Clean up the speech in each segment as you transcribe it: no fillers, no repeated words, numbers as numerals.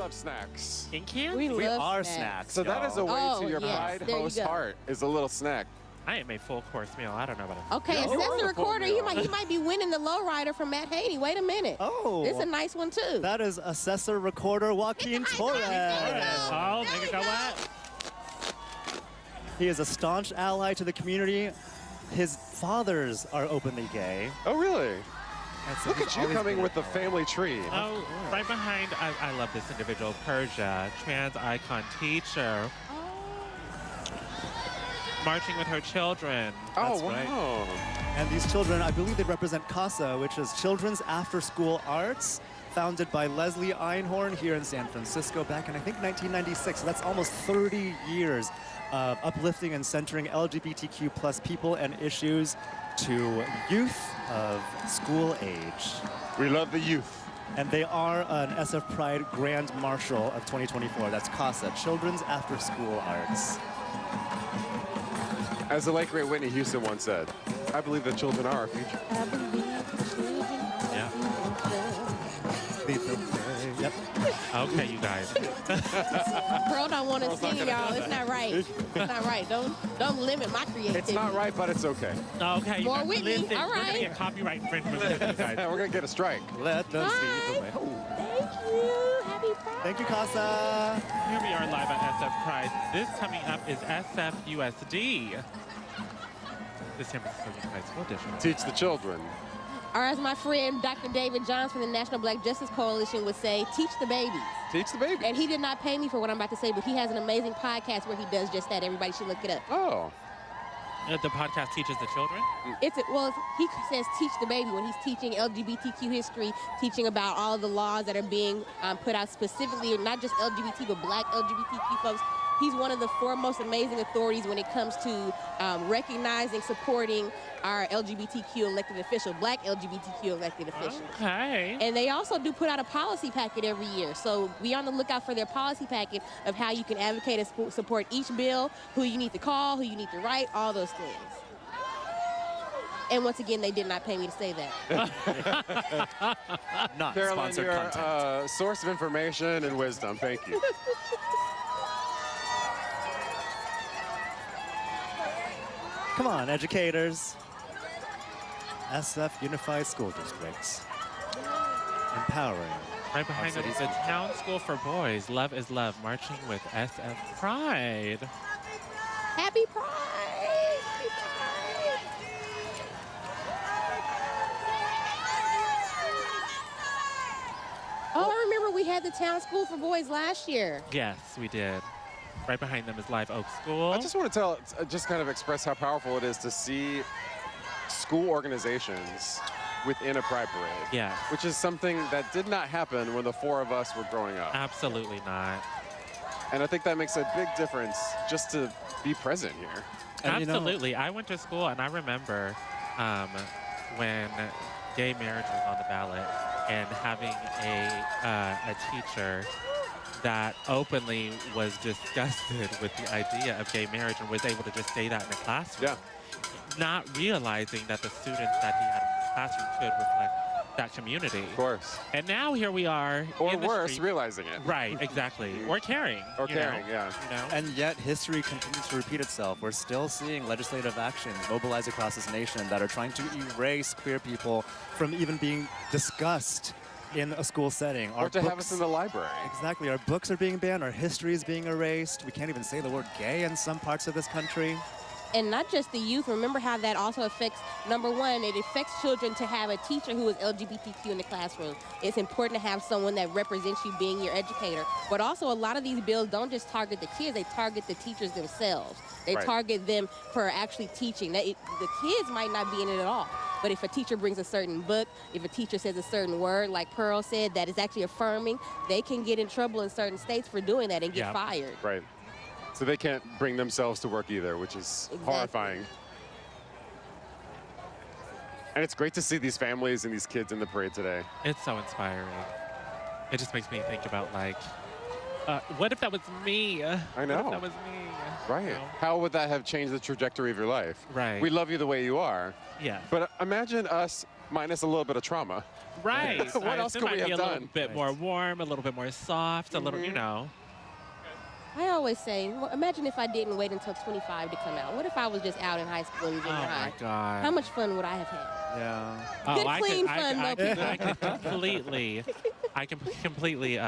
love snacks. In Kansas? We We love are snacks. snacks. So that is a way Oh, to your yes, pride there you host go. heart is a little snack. I am a full course meal. I don't know about it. Okay, Yeah, it you says are the the full recorder. meal. He might be winning the lowrider from Matt Haney. Wait a minute. Oh. It's a nice one, too. That is assessor recorder Joaquin Torres. Oh, make it go what? He is a staunch ally to the community. His fathers are openly gay. Oh, really? And so Look he's at you always coming been with the an ally. family tree. Oh, right behind, I love this individual, Persia, trans icon teacher, marching with her children. Oh, That's right. wow. And these children, I believe they represent CASA, which is Children's After School Arts, founded by Leslie Einhorn here in San Francisco back in, I think, 1996. So that's almost 30 years of uplifting and centering LGBTQ plus people and issues to youth of school age. We love the youth. And they are an SF Pride Grand Marshal of 2024. That's CASA, Children's After School Arts. As the late great Whitney Houston once said, I believe that children are our future. Yeah. Yep. Okay, you guys. Pearl don't want to sing, y'all. It's not right. It's not right. Don't limit my creativity. It's not right, but it's okay. Okay, you More guys, Whitney, listen, all we're right. gonna get copyright infringement with you guys. We're going to get a strike. Let them see the way. Thank you. Happy Pride. Thank you, CASA. Here we are live at SF Pride. This coming up is SFUSD. The San Francisco Unified School District. Teach the children. Or as my friend Dr. David Johns from the National Black Justice Coalition would say, teach the babies. Teach the baby. And he did not pay me for what I'm about to say, but he has an amazing podcast where he does just that. Everybody should look it up. Oh. The podcast teaches the children? He says teach the baby when he's teaching LGBTQ history, teaching about all of the laws that are being put out specifically, not just LGBT, but black LGBTQ folks. He's one of the foremost amazing authorities when it comes to recognizing, supporting our LGBTQ elected official, black LGBTQ elected officials. Okay. And they also do put out a policy packet every year. So be on the lookout for their policy packet of how you can advocate and support each bill, who you need to call, who you need to write, all those things. And once again, they did not pay me to say that. Not Carolyn, sponsored you're content. a source of information and wisdom. Thank you. Come on, educators. SF Unified School Districts. Empowering. Right behind us, city's the future. Town School for Boys, Love is Love, marching with SF Pride. Happy Pride! Happy Pride! Oh, I remember we had the Town School for Boys last year. Yes, we did. Right behind them is Live Oak School. I just want to just kind of express how powerful it is to see school organizations within a pride parade. Yes. Which is something that did not happen when the four of us were growing up. Absolutely not. And I think that makes a big difference just to be present here. And you know- Absolutely. I went to school and I remember when gay marriage was on the ballot and having a teacher that openly was disgusted with the idea of gay marriage and was able to just say that in the classroom. Yeah. Not realizing that the students that he had in the classroom could reflect that community. Of course. And now here we are. Or in the worse, street. realizing it. Right, exactly. Or caring. Or you know, caring, yeah. You know? And yet history continues to repeat itself. We're still seeing legislative actions mobilized across this nation that are trying to erase queer people from even being discussed in a school setting. Or to have us in the library. Exactly. Our books are being banned. Our history is being erased. We can't even say the word gay in some parts of this country. And not just the youth. Remember how that also affects, number one, it affects children to have a teacher who is LGBTQ in the classroom. It's important to have someone that represents you being your educator. But also a lot of these bills don't just target the kids, they target the teachers themselves. They Right. target them for actually teaching. The kids might not be in it at all. But if a teacher brings a certain book, if a teacher says a certain word, like Pearl said, that is actually affirming, they can get in trouble in certain states for doing that and get Yeah. fired. Right. So they can't bring themselves to work either, which is Exactly. horrifying. And it's great to see these families and these kids in the parade today. It's so inspiring. It just makes me think about, like, what if that was me? I What know. if that was me? Right. You know? How would that have changed the trajectory of your life? Right. We love you the way you are. Yeah. But imagine us minus a little bit of trauma. Right. What else it could might we be have a little done? bit more warm, a little bit more soft, a little, you know. I always say, well, imagine if I didn't wait until 25 to come out. What if I was just out in high school and Oh junior high? my God. How much fun would I have had? Yeah. Good, clean I fun, though, people. I can completely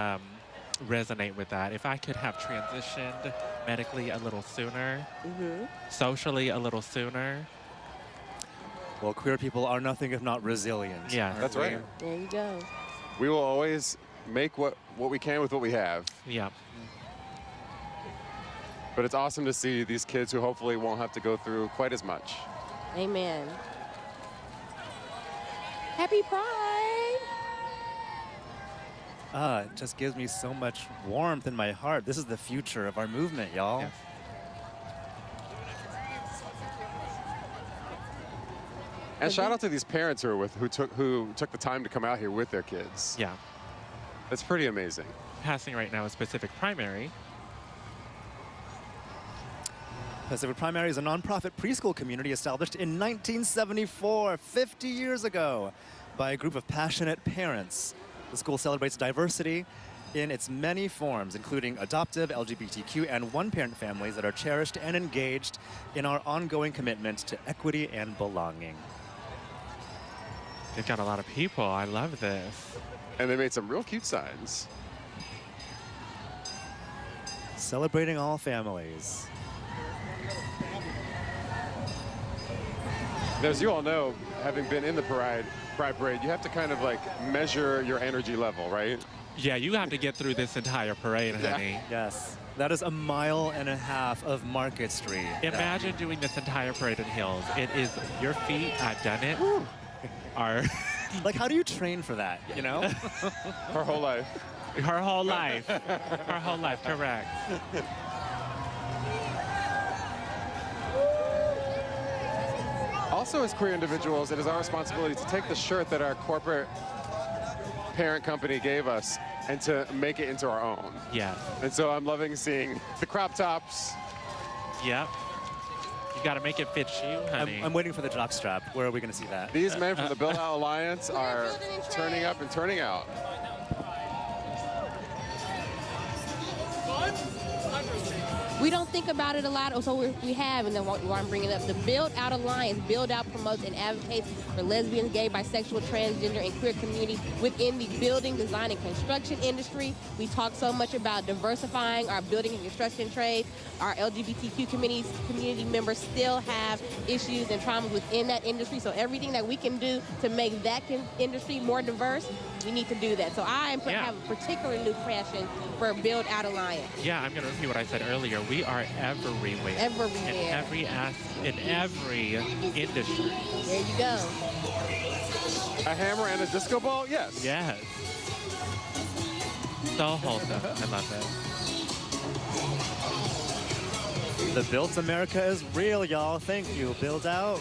resonate with that. If I could have transitioned medically a little sooner, socially a little sooner. Well, queer people are nothing if not resilient. Yeah. That's right. There you go. We will always make what we can with what we have. Yeah. But it's awesome to see these kids who hopefully won't have to go through quite as much. Amen. Happy Pride! It just gives me so much warmth in my heart. This is the future of our movement, y'all. Yes. And shout out to these parents who took the time to come out here with their kids. Yeah. It's pretty amazing. Passing right now is Pacific Primary. Pacific Primary is a nonprofit preschool community established in 1974, 50 years ago, by a group of passionate parents. The school celebrates diversity in its many forms, including adoptive, LGBTQ, and one-parent families that are cherished and engaged in our ongoing commitment to equity and belonging. They've got a lot of people. I love this. And they made some real cute signs. Celebrating all families. As you all know, having been in the Pride Parade, you have to kind of like measure your energy level, right? Yeah, you have to get through this entire parade, honey. Yes. That is 1.5 miles of Market Street. Imagine doing this entire parade in heels. It is your feet, I've done it, are Like, how do you train for that, you know? Her whole life. her whole life. Her whole life, correct. Also, as queer individuals, it is our responsibility to take the shirt that our corporate parent company gave us and to make it into our own. Yeah. And so I'm loving seeing the crop tops. Yep. You got to make it fit you, honey. I'm waiting for the jock strap. Where are we going to see that? These men from the Build Out Alliance are turning up and turning out. We don't think about it a lot, so we have, and then why I'm bringing it up, the Build Out Alliance. Build Out promotes and advocates for lesbian, gay, bisexual, transgender, and queer community within the building, design, and construction industry. We talk so much about diversifying our building and construction trade. Our LGBTQ community members still have issues and traumas within that industry, so everything that we can do to make that industry more diverse, we need to do that. So I have a particular new passion for Build Out Alliance. Yeah, I'm going to repeat what I said earlier. We are everywhere. Everywhere. In every industry. There you go. A hammer and a disco ball? Yes. Yes. So wholesome. I love it. The Built America is real, y'all. Thank you. Build Out.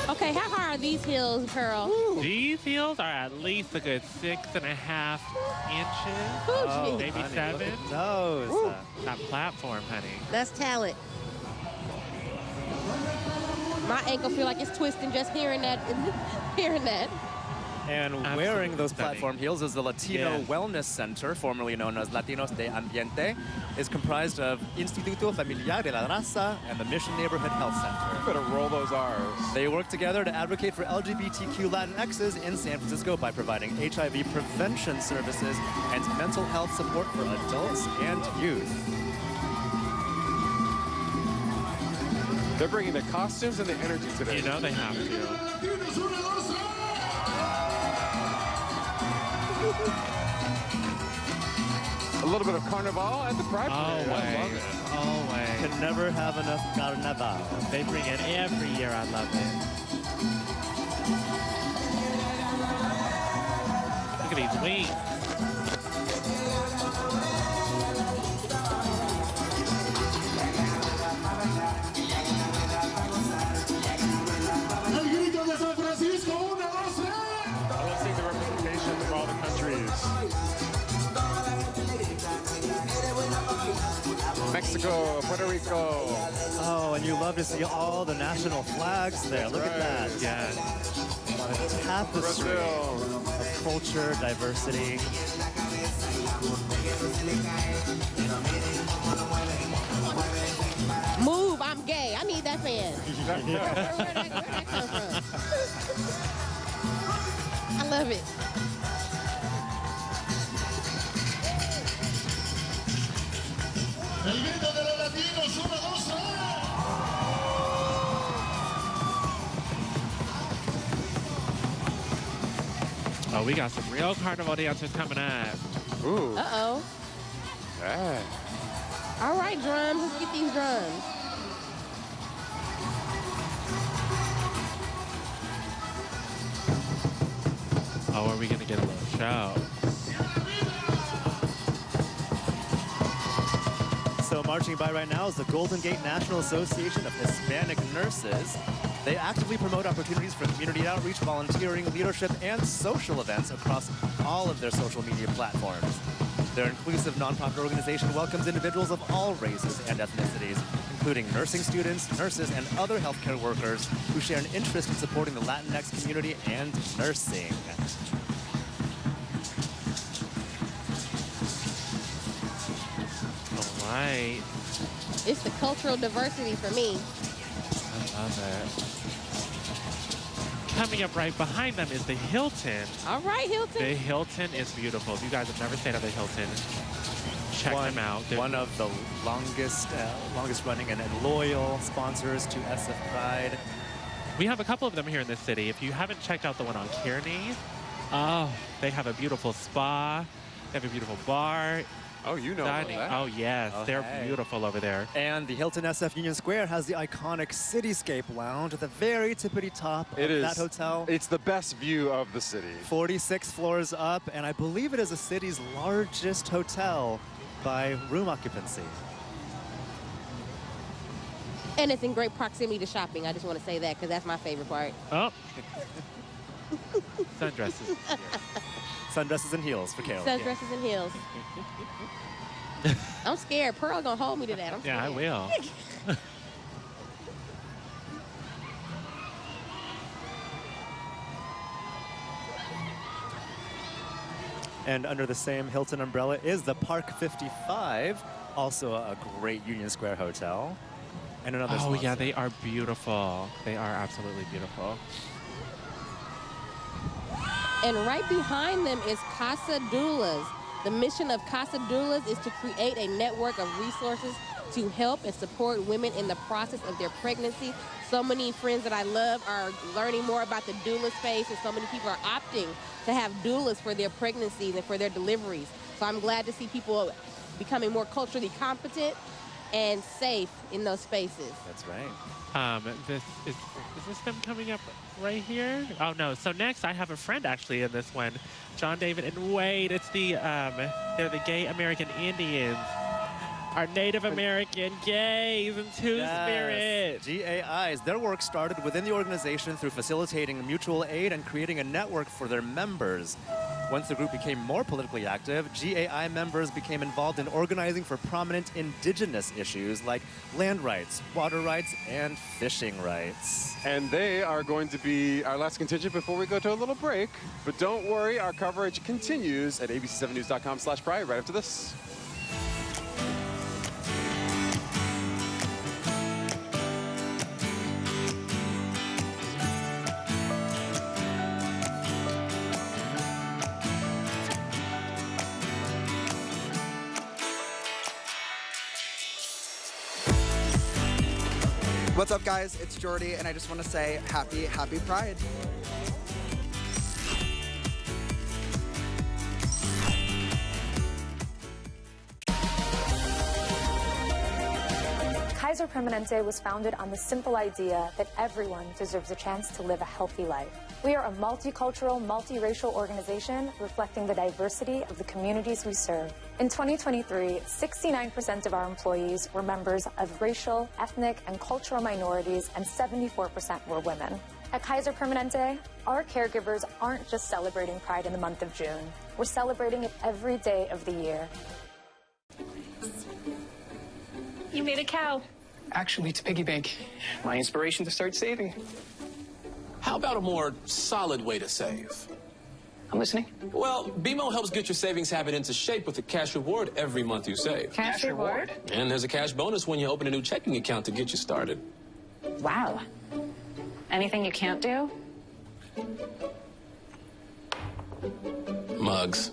Okay, how high are these hills, Pearl? These heels are at least a good 6.5 inches. Oh, maybe honey, 7. Look at those. That platform, honey. That's talent. My ankle feel like it's twisting just hearing that. And Absolutely wearing those stunning. platform heels is the Latino Yes. Wellness Center, formerly known as Latinos de Ambiente, is comprised of Instituto Familiar de la Raza and the Mission Neighborhood Health Center. You better roll those R's. They work together to advocate for LGBTQ Latinxs in San Francisco by providing HIV prevention services and mental health support for adults and youth. They're bringing the costumes and the energy today. You know they have to. A little bit of carnival at the Pride Parade. I love Always. it. Always. Can never have enough carnaval. They bring it every year. I love it. Look at these wings. El grito de San Francisco, 1, 2, 3. I love seeing the representation of all the countries. Mexico, Puerto Rico, Oh, and you love to see all the national flags there. Look at that. Yeah. A tapestry of culture, diversity. Move, I'm gay. I need that fan. Where'd that come from? I love it. El grito de los latinos, 1, 2, 3. Oh, we got some real carnival dancers coming up. Ooh. Uh-oh. Yeah. All right, drums. Let's get these drums. Oh, are we going to get a little show? So marching by right now is the Golden Gate National Association of Hispanic Nurses. They actively promote opportunities for community outreach, volunteering, leadership, and social events across all of their social media platforms. Their inclusive nonprofit organization welcomes individuals of all races and ethnicities, including nursing students, nurses, and other healthcare workers who share an interest in supporting the Latinx community and nursing. All right. It's the cultural diversity for me. I love it. Coming up right behind them is the Hilton. All right, Hilton. The Hilton is beautiful. If you guys have never stayed at the Hilton, check them out. They're One of the longest running and loyal sponsors to SF Pride. We have a couple of them here in this city. If you haven't checked out the one on Kearney, oh, they have a beautiful spa. They have a beautiful bar. Oh, you know about dining. that. Oh, yes. Oh, They're hey. beautiful over there. And the Hilton SF Union Square has the iconic Cityscape Lounge at the very tippity top of that hotel. It's the best view of the city. 46 floors up, and I believe it is the city's largest hotel by room occupancy. And it's in great proximity to shopping. I just want to say that because that's my favorite part. Oh. Sundresses. Sundresses and heels for Carol. Sundresses and heels. I'm scared. Pearl gonna hold me to that. I'm scared. Yeah, I will. And under the same Hilton umbrella is the Park 55, also a great Union Square hotel. And another Oh, sponsor. yeah, they are beautiful. They are absolutely beautiful. And right behind them is Casa Doulas. The mission of Casa Doulas is to create a network of resources to help and support women in the process of their pregnancy. So many friends that I love are learning more about the doula space, and so many people are opting to have doulas for their pregnancies and for their deliveries. So I'm glad to see people becoming more culturally competent and safe in those spaces. That's right. Is this them coming up right here? Oh no. So next I have a friend actually in this one, John David and Wade. It's the they're the Gay American Indians. Our Native American gays and Two-Spirit. GAIs. Their work started within the organization through facilitating mutual aid and creating a network for their members. Once the group became more politically active, GAI members became involved in organizing for prominent indigenous issues like land rights, water rights, and fishing rights. And they are going to be our last contingent before we go to a little break. But don't worry, our coverage continues at abc7news.com/pride right after this. What's up, guys? It's Jordy, and I just want to say happy Pride. Kaiser Permanente was founded on the simple idea that everyone deserves a chance to live a healthy life. We are a multicultural, multiracial organization reflecting the diversity of the communities we serve. In 2023, 69% of our employees were members of racial, ethnic, and cultural minorities, and 74% were women. At Kaiser Permanente, our caregivers aren't just celebrating Pride in the month of June. We're celebrating it every day of the year. You made a cow. Actually, to piggy bank. My inspiration to start saving. How about a more solid way to save? I'm listening. Well, BMO helps get your savings habit into shape with a cash reward every month you save. Cash reward? And there's a cash bonus when you open a new checking account to get you started. Wow. Anything you can't do? Mugs.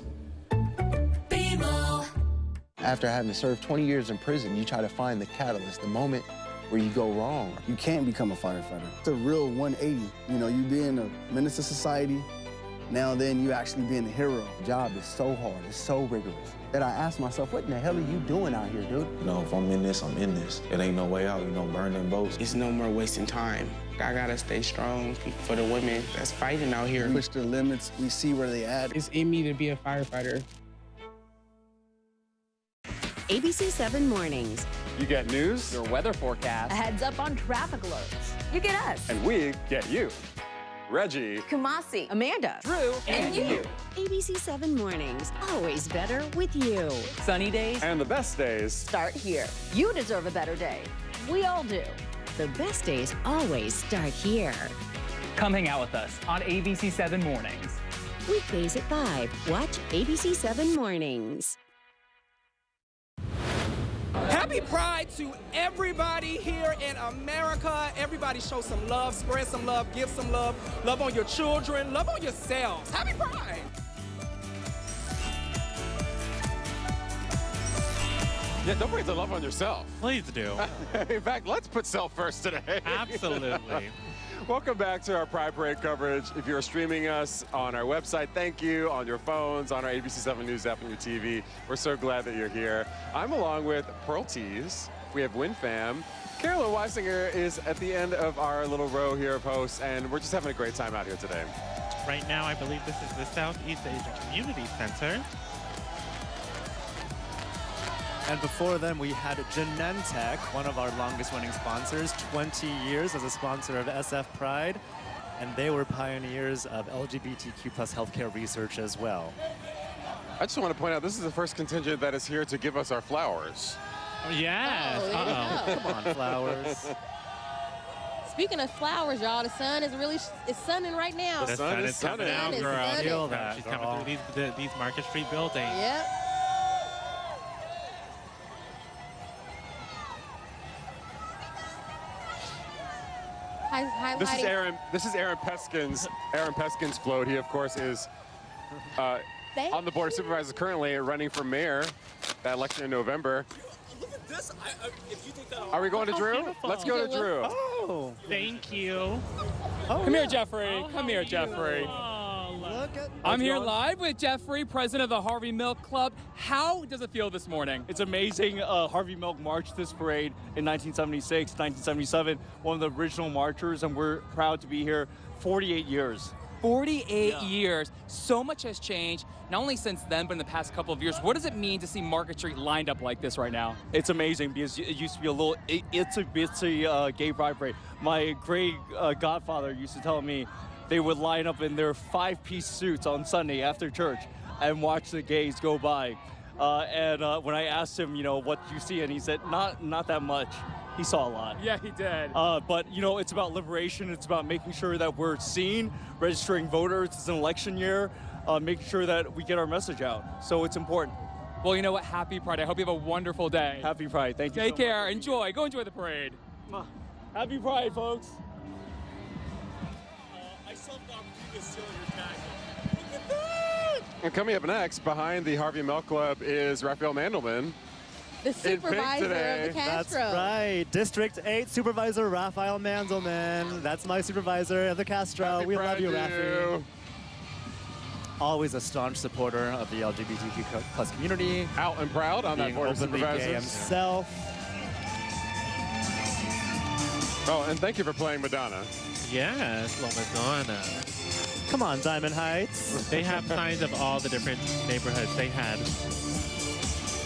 After having served 20 years in prison, you try to find the catalyst, the moment where you go wrong. You can't become a firefighter. It's a real 180. You know, you being a menace to society, now then you actually being a hero. The job is so hard, it's so rigorous, that I ask myself, what in the hell are you doing out here, dude? You know, if I'm in this, I'm in this. It ain't no way out, you know, burn them boats. It's no more wasting time. I gotta stay strong for the women that's fighting out here. Push their limits, we see where they at. It's in me to be a firefighter. ABC7 Mornings. You get news, your weather forecast, a heads up on traffic alerts. You get us. and we get you. Reggie, Kumasi, Amanda, Drew, and you. ABC7 Mornings. Always better with you. Sunny days and the best days Start here. You deserve a better day. We all do. The best days always start here. Come hang out with us on ABC7 Mornings. Weekdays at 5. Watch ABC7 Mornings. Happy Pride to everybody here in America. Everybody show some love, spread some love, give some love. Love on your children, love on yourselves. Happy Pride! Yeah, don't forget to love on yourself. Please do. In fact, let's put self first today. Absolutely. Welcome back to our Pride Parade coverage. If you're streaming us on our website, thank you. On your phones, on our ABC7 News app, on your TV. We're so glad that you're here. I'm along with Pearl Tees. We have WinFam. Carolyn Weisinger is at the end of our little row here of hosts, and we're just having a great time out here today. Right now, I believe this is the Southeast Asian Community Center. And before then, we had Genentech, one of our longest-running sponsors, 20 years as a sponsor of SF Pride, and they were pioneers of LGBTQ plus healthcare research as well. I just want to point out, this is the first contingent that is here to give us our flowers. Yes. Come on, flowers. Speaking of flowers, y'all, the sun is really it's sunning right now. The sun is coming out, girl. Feel that, She's coming through these Market Street buildings. Yep. This is Aaron Peskin's float. He, of course, is on the Board of Supervisors currently, running for mayor that election in November. Look at this. If you take that off. Are we going to Drew? Beautiful. Let's go to Drew. Oh, Thank you. Come here, Jeffrey. Come here, Jeffrey. I'm here live with Jeffrey, president of the Harvey Milk Club. How does it feel this morning? It's amazing. Harvey Milk marched this parade in 1976, 1977, one of the original marchers, and we're proud to be here 48 years. 48 years. So much has changed, not only since then, but in the past couple of years. What does it mean to see Market Street lined up like this right now? It's amazing because it used to be a little itsy-bitsy gay pride parade. My great godfather used to tell me they would line up in their 5-piece suits on Sunday after church and watch the gays go by. And when I asked him, you know, what did you see? And he said, not that much. He saw a lot. Yeah, he did. But, you know, it's about liberation. It's about making sure that we're seen, registering voters. It's an election year, making sure that we get our message out. So it's important. Well, you know what? Happy Pride. I hope you have a wonderful day. Happy Pride. Thank you. Take care. Enjoy. Go enjoy the parade. Happy Pride, folks. And coming up next, behind the Harvey Milk Club, is Raphael Mandelman. The supervisor of the Castro. That's right. District 8 Supervisor Raphael Mandelman. That's my supervisor of the Castro. Happy We Pride love you, to Rafi. Always a staunch supporter of the LGBTQ plus community. Out and proud on that Board of Supervisors. Gay himself. Oh, and thank you for playing Madonna. Yes, La Madonna. Come on, Diamond Heights. They have signs of all the different neighborhoods. They had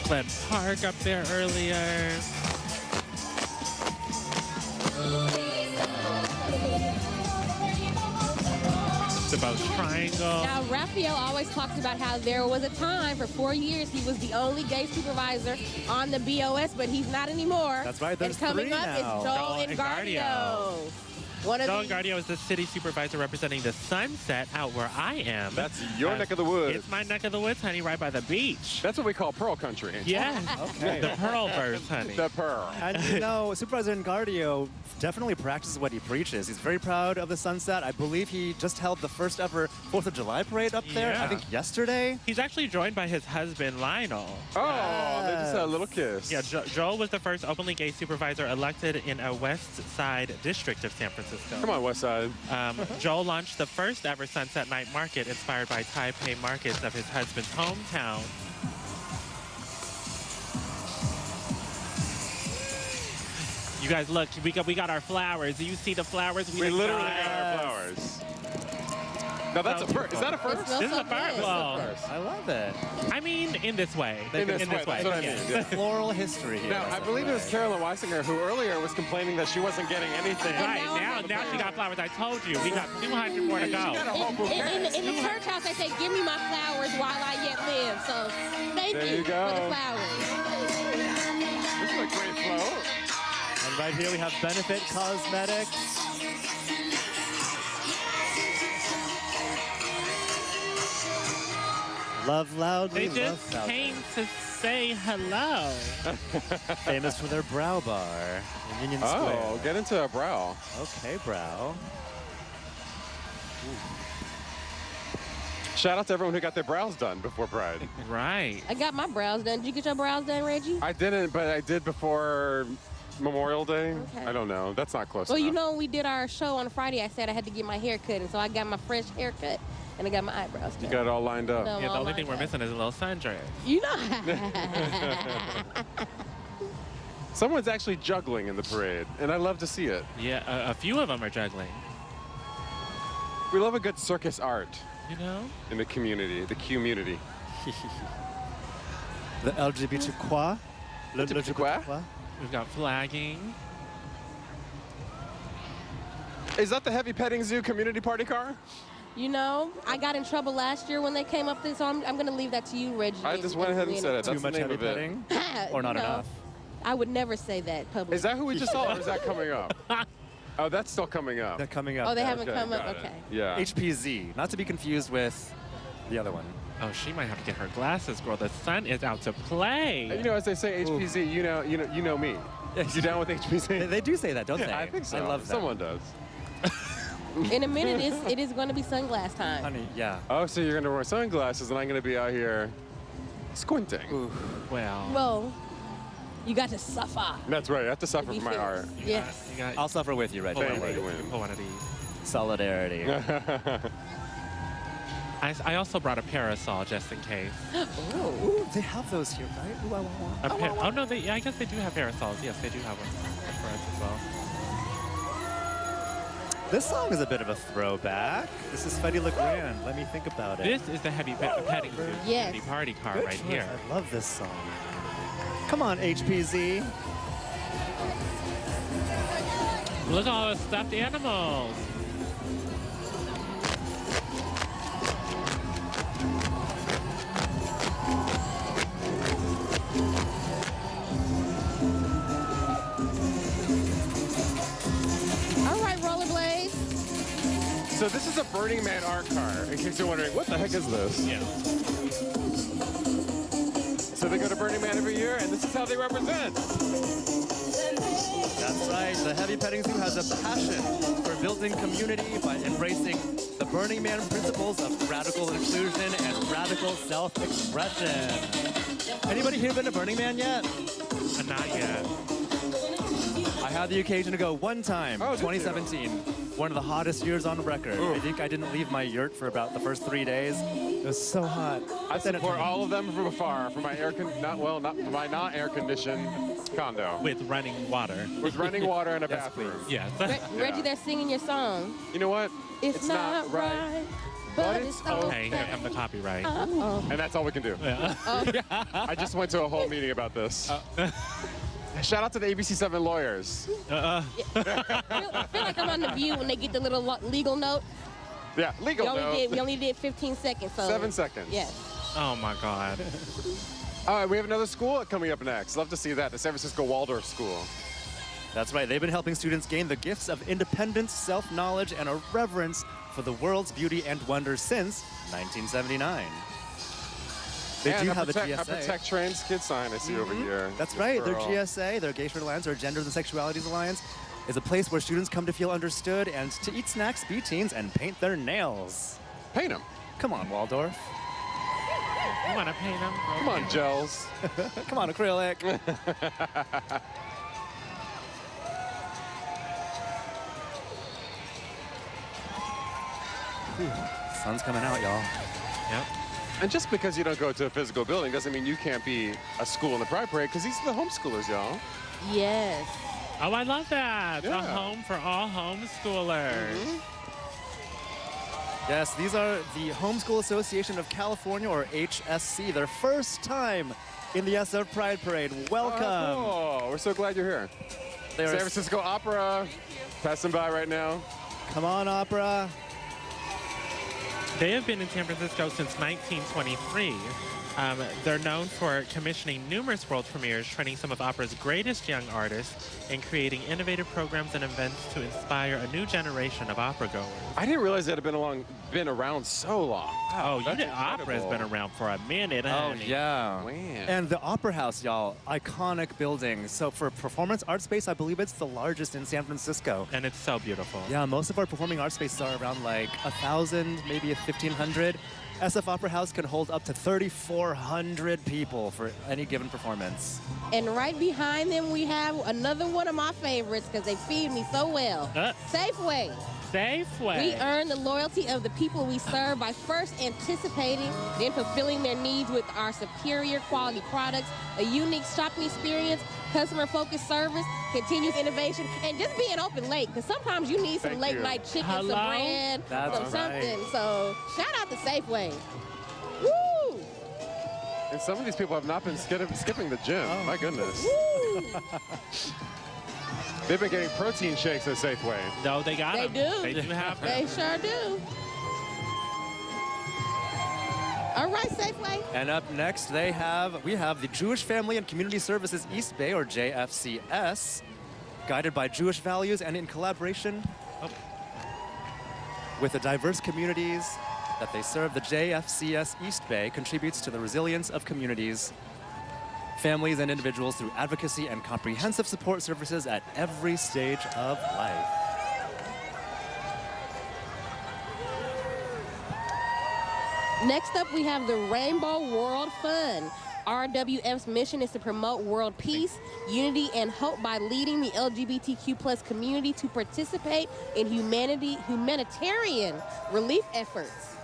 Glen Park up there earlier. The boat triangle. Now, Raphael always talks about how there was a time for 4 years he was the only gay supervisor on the BOS, but he's not anymore. That's right, there's and coming three up now. is Joel Engardio. Joel Engardio is the city supervisor representing the Sunset out where I am. That's your neck of the woods. It's my neck of the woods, honey, right by the beach. That's what we call Pearl Country. Yeah. Okay. The Pearlverse, honey. The Pearl. And you know, Supervisor Engardio definitely practices what he preaches. He's very proud of the Sunset. I believe he just held the first ever 4th of July parade up there, Yeah. I think yesterday. He's actually joined by his husband, Lionel. Oh, they just had a little kiss. Yeah, Joel was the first openly gay supervisor elected in a West Side district of San Francisco. Come on, West Side. Joel launched the first ever Sunset Night Market inspired by Taipei markets of his husband's hometown. You guys, look, we got our flowers. Do you see the flowers? We literally got our flowers. Now that's a first. Is that a first? This is a first. Well, I love it. I mean, in this way. In this way. That's what I mean. Yeah. Floral history here. Now, I believe it was Carolyn Weisinger who earlier was complaining that she wasn't getting anything. Right, now she got flowers. I told you, we got 200 more to go. In the church house, they say, give me my flowers while I yet live. So thank you for the flowers. This is a great flow. And right here we have Benefit Cosmetics. Love loudly, They just came to say hello. Famous for their brow bar in Union Square. Oh, get into a brow. Okay, brow. Shout out to everyone who got their brows done before Pride. Right. I got my brows done. Did you get your brows done, Reggie? I didn't, but I did before Memorial Day. Okay. I don't know. That's not close Well, enough. you know, when we did our show on Friday, I said I had to get my hair cut, and so I got my fresh haircut, and I got my eyebrows done. You got it all lined up. No, Yeah, the all only thing lined we're up. missing is a little sundress. You know. Someone's actually juggling in the parade, and I love to see it. Yeah, a few of them are juggling. We love a good circus art. You know? In the community, the community. The LGBTQ. LGBTQ. We've got flagging. Is that the Heavy Petting Zoo community party car? You know, I got in trouble last year when they came up this, so I'm going to leave that to you, Reggie. I just went ahead and said it. That's Too much the name heavy of it. petting? Or not enough? I would never say that publicly. Is that who we just saw, or is that coming up? Oh, that's still coming up. They're coming up. Oh, they yeah. haven't come up? got it. Okay. Yeah. HPZ, not to be confused with the other one. Oh, she might have to get her glasses, girl. The sun is out to play. You know, as they say, HPZ, you know me. You down with HPZ? They do say that, don't they? I think so. I love that. Someone does. In a minute, it is going to be sunglass time. Honey, yeah. Oh, so you're going to wear sunglasses, and I'm going to be out here squinting. Ooh. Well, you got to suffer. That's right. I have to suffer You for my feel- art. Yes. I'll suffer with you, Reggie. Thank you. Pull one of these. Solidarity. I also brought a parasol just in case. Ooh, they have those here, right? Ooh, I want one. Oh, no, I guess they do have parasols. Yes, they do have one for us as well. This song is a bit of a throwback. This is Fetty LeGrand. Let me think about it. This is the Heavy Petting Zoo Yes. community party car Good right choice. here. I love this song. Come on, HPZ. Look at all the stuffed animals. All right, rollerblades. So this is a Burning Man art car, in case you're wondering, what the heck is this? Yeah. So they go to Burning Man every year, and this is how they represent. That's right. The Heavy Petting Zoo has a passion for building community by embracing the Burning Man principles of radical inclusion and radical self-expression. Anybody here been to Burning Man yet? Not yet. I had the occasion to go one time, Oh, did you? 2017. One of the hottest years on record. Ooh. I think I didn't leave my yurt for about the first 3 days. It was so hot. I support all of them from afar, from my not air conditioned condo With running water. with running water and a Yes, bathroom. Yes. Reggie, they're singing your song. You know what? It's not right, but it's Okay, here okay. comes the copyright. Uh-oh. And that's all we can do. Yeah. I just went to a whole meeting about this. Shout out to the ABC7 lawyers. I feel like I'm on The View when they get the little legal note. Yeah, legal note. We only did 15 seconds. So 7 seconds. Yes. Oh my God. All right, we have another school coming up next. Love to see that, the San Francisco Waldorf School. That's right. They've been helping students gain the gifts of independence, self-knowledge, and a reverence for the world's beauty and wonders since 1979. They do have a GSA. A Protect Trans Kids sign I see over here. That's right. Their GSA, their Gay Straight Alliance, or Genders and Sexualities Alliance, is a place where students come to feel understood and to eat snacks, be teens, and paint their nails. Paint them. Come on, Waldorf. You want to paint them? Come on, gels. Come on, acrylic. Sun's coming out, y'all. Yep. And just because you don't go to a physical building doesn't mean you can't be a school in the Pride Parade, because these are the homeschoolers, y'all. Yes. Oh, I love that. Yeah. A home for all homeschoolers. Yes, these are the Homeschool Association of California, or HSC, their first time in the SF Pride Parade. Welcome. Oh, cool. We're so glad you're here. San Francisco Opera, passing by right now. Come on, Opera. They have been in San Francisco since 1923. They're known for commissioning numerous world premieres, training some of opera's greatest young artists, and creating innovative programs and events to inspire a new generation of opera goers. I didn't realize it had been around so long. Oh, you know, opera's been around for a minute, honey. Oh, yeah. Man. And the Opera House, y'all, iconic building. So for performance art space, I believe it's the largest in San Francisco. And it's so beautiful. Yeah, most of our performing art spaces are around like 1,000, maybe 1,500. SF Opera House can hold up to 3,400 people for any given performance. And right behind them, we have another one of my favorites because they feed me so well. Safeway. Safeway. We earn the loyalty of the people we serve by first anticipating, then fulfilling their needs with our superior quality products, a unique shopping experience, customer-focused service, continuous innovation, and just being open late, because sometimes you need some late-night chicken, some bread, some something. So shout out to Safeway. Woo! And some of these people have not been skipping the gym. Oh. My goodness. They've been getting protein shakes at Safeway. No, they got them. They do. They do have them. They sure do. All right, Safeway. And up next, we have the Jewish Family and Community Services East Bay, or JFCS, guided by Jewish values and in collaboration with the diverse communities that they serve. The JFCS East Bay contributes to the resilience of communities, families, and individuals through advocacy and comprehensive support services at every stage of life. Next up, we have the Rainbow World Fund. RWF's mission is to promote world peace, unity, and hope by leading the LGBTQ+ community to participate in humanitarian relief efforts.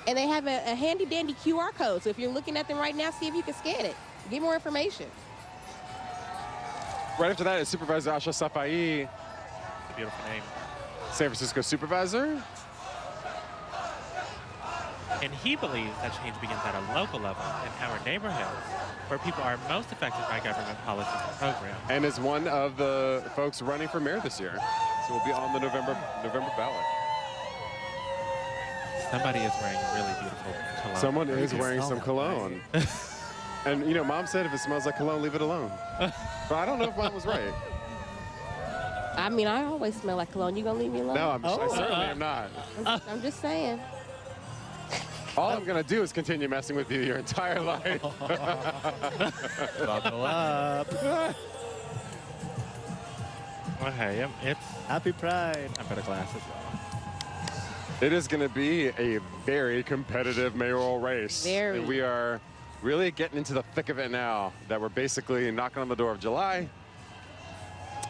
And they have a handy-dandy QR code, so if you're looking at them right now, see if you can scan it. Get more information. Right after that is Supervisor Asha Safai. Beautiful name. San Francisco Supervisor. And he believes that change begins at a local level in our neighborhoods, where people are most affected by government policies and programs. And is one of the folks running for mayor this year. So we'll be on the November ballot. Somebody is wearing really beautiful cologne. Someone is wearing some cologne. And, you know, Mom said if it smells like cologne, leave it alone. But I don't know if Mom was right. I mean, I always smell like cologne. You gonna leave me alone? No, I certainly am not. I'm just saying. All I'm going to do is continue messing with you your entire life. Buckle up. Okay, it's Happy Pride. I've got a glass as well. It is going to be a very competitive mayoral race. Very. And we are really getting into the thick of it now, that we're basically knocking on the door of July.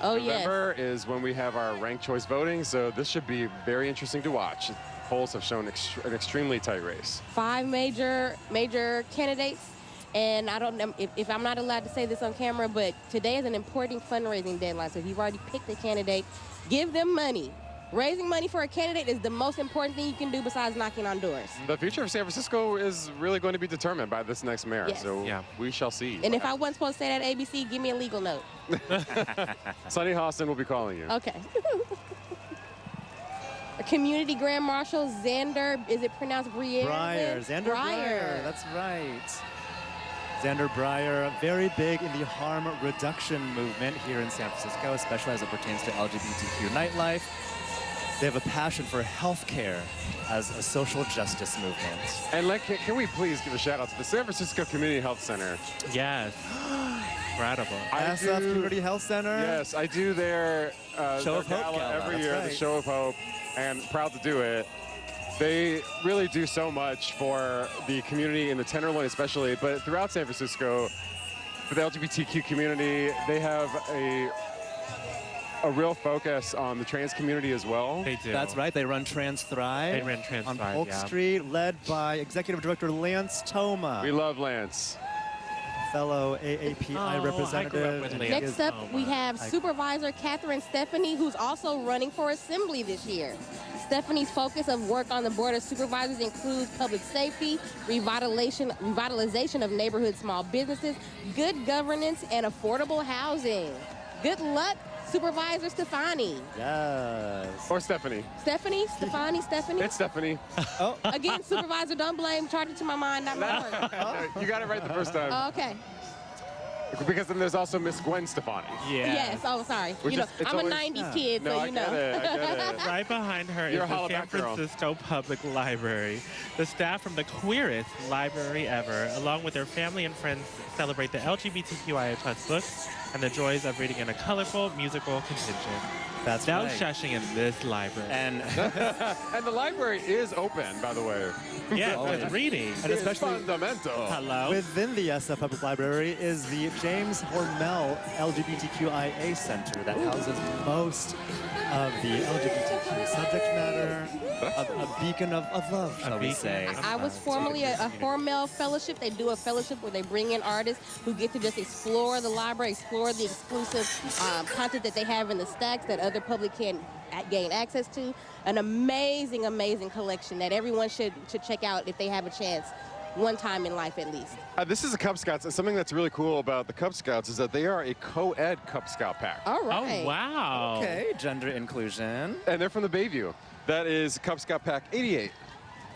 Oh, yes. November is when we have our ranked choice voting, so this should be very interesting to watch. Polls have shown an extremely tight race. 5 major candidates, and I don't know if I'm not allowed to say this on camera, but today is an important fundraising deadline. So if you've already picked a candidate, give them money. Raising money for a candidate is the most important thing you can do besides knocking on doors. The future of San Francisco is really going to be determined by this next mayor, Yes. so we shall see. And if I wasn't supposed to say that at ABC, give me a legal note. Sonny Hostin will be calling you. Okay. Community Grand Marshal Xander, is it pronounced Breyer? Xander Breyer, that's right. Xander Breyer, very big in the harm reduction movement here in San Francisco, especially as it pertains to LGBTQ nightlife. They have a passion for healthcare as a social justice movement. And can we please give a shout out to the San Francisco Community Health Center? Yes. Incredible. SF Community Health Center. Yes, I do their Show of Hope gala every year, right. the Show of Hope, and proud to do it. They really do so much for the community in the Tenderloin especially, but throughout San Francisco, for the LGBTQ community, they have a real focus on the trans community as well. They do. That's right. They run Trans Thrive. They run Trans on Thrive, Polk yeah. Street, led by Executive Director Lance Thoma. We love Lance. Fellow AAPI representative. Next up, we have Supervisor Catherine Stephanie, who's also running for Assembly this year. Stephanie's focus of work on the Board of Supervisors includes public safety, revitalization of neighborhood small businesses, good governance, and affordable housing. Good luck, Supervisor Stefani. Yes. Or Stephanie. Stephanie? Stefani? Stephanie? It's Stephanie. Oh. Again, Supervisor, don't blame. Charge it to my mind, not my heart. No, you got it right the first time. Oh, okay. Because then there's also Miss Gwen Stefani. Yeah. Yes. Oh, sorry. Which you know, it's I'm always, a 90s kid, no, so you know. I get it. Right behind her You're is a the San hollaback girl. Francisco Public Library. The staff from the queerest library ever, along with their family and friends, celebrate the LGBTQIA+ books and the joys of reading in a colorful musical contingent. That's no right. shushing in this library. And and the library is open, by the way. Yeah, with reading. And It's especially fundamental. Hello? within the SF Public Library is the James Hormel LGBTQIA Center that houses most of the LGBTQ subject matter, a beacon of love, shall we say. I was formerly a Hormel Fellowship. They do a fellowship where they bring in artists who get to just explore the library, explore the exclusive content that they have in the stacks that other public can't gain access to. An amazing, amazing collection that everyone should check out if they have a chance. One time in life, at least. This is a Cub Scouts, and something that's really cool about the Cub Scouts is that they are a co-ed Cub Scout pack. All right. Oh, wow. Okay, gender inclusion. And they're from the Bayview. That is Cub Scout Pack 88.